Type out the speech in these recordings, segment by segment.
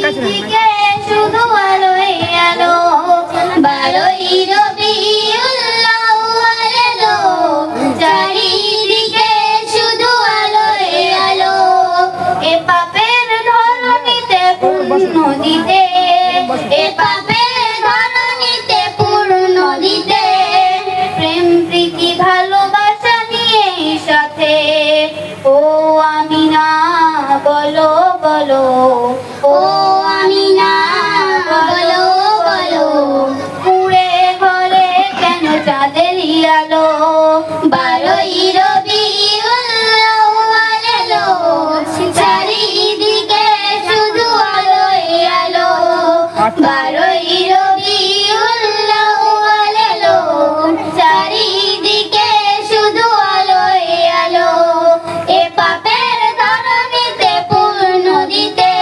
চারিদিকে শুধু আলোয় আলো, 12ই রবিউল আউয়াল এলো, চারিদিকে শুধু আলোয় আলো। এ পাপের ধরণীতে পূর্ণ দিতে, এ পাপের ধরণীতে পূর্ণ দিতে, প্রেম প্রীতি ভালোবাসা নিয়ে সাথে। ও আমিনা বলো বলো, ও আমিনা বলো বলো, পুড়ে ঘরে কেন চাঁদের আলো, 12ই রবিউল আউয়াল এলো, চারিদিকে শুধু আলোয় আলো, 12ই রবিউল আউয়াল এলো, চারিদিকে শুধু আলোয় আলো। এ পাপের ধরণীতে পূর্ণ দিতে,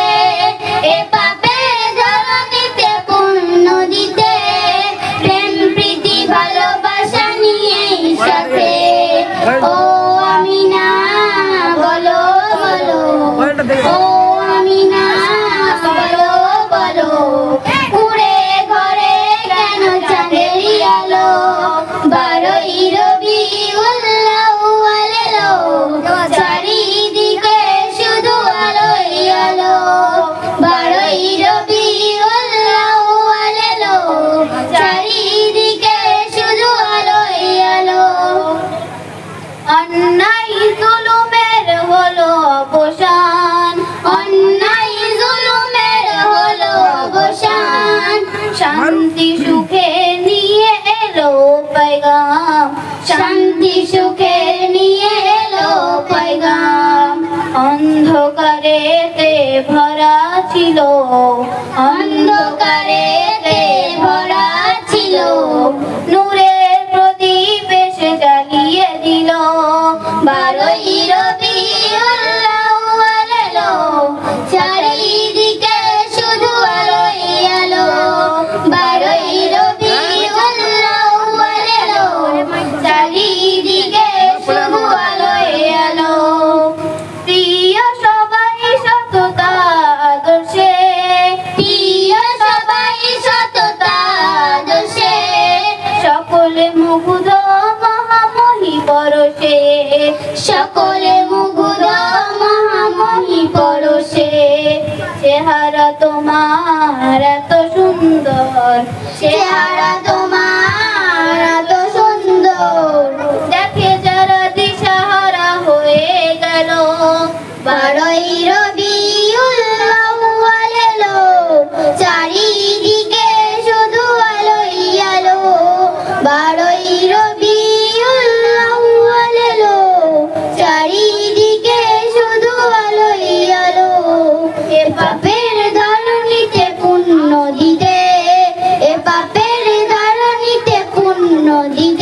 এ পাপের ধরণীতে পূর্ণ দিতে, প্রেম প্রীতি ভালোবাসা নিয়ে সাথে। ও আমিনা বলো বলো, ও আমিনা বলো বলো, পুড়ে ঘরে কেন চাঁদের আলো, 12ই রবিউল আউয়াল এলো, চারিদিকে শুধু আলোয় আলো, 12ই রবিউল আউয়াল এলো, চারিদিকে শুধু আলোয় আলো। অন্যায় জুলুমের হলো অবসান, অন্যায় জুলুমের হলো অবসান, শান্তি সুখে নিয়ে এলো পয়গাম, শান্তি সুখে নিয়ে এলো পয়গাম। অন্ধকারেতে ভরা ছিল, অন্ধকারেতে ভরা ছিল, নূরের প্রদীপ এসে জ্বালিয়ে দিল, 12ই রবিউল আউয়াল এলো, চারিদিকে শুধু আলোয় আলো, 12ই রবিউল আউয়াল এলো, চারিদিকে শুধু আলোয় আলো। প্রিয় সবাই সততা আদর্শে, প্রিয় সবাই সততা আদর্শে, সকলে মুগ্ধ মহামহি পরশে, সকলে মুগ্ধ মহামহি পরশে। চেহারা তোমার এত সুন্দর, চেহারা তোমার এত সুন্দর, দেখে যারা দিশাহারা হয়ে গেল, 12ই রবিউল আউয়াল এলো, চারিদিকে শুধু আলোয় আলো, 12ই রবিউল আউয়াল এলো, চারিদিকে শুধু আলোয় আলো। এ পাপের ধরণীতে পূর্ণ দিতে, এ পাপের ধরণীতে পূর্ণ দিতে,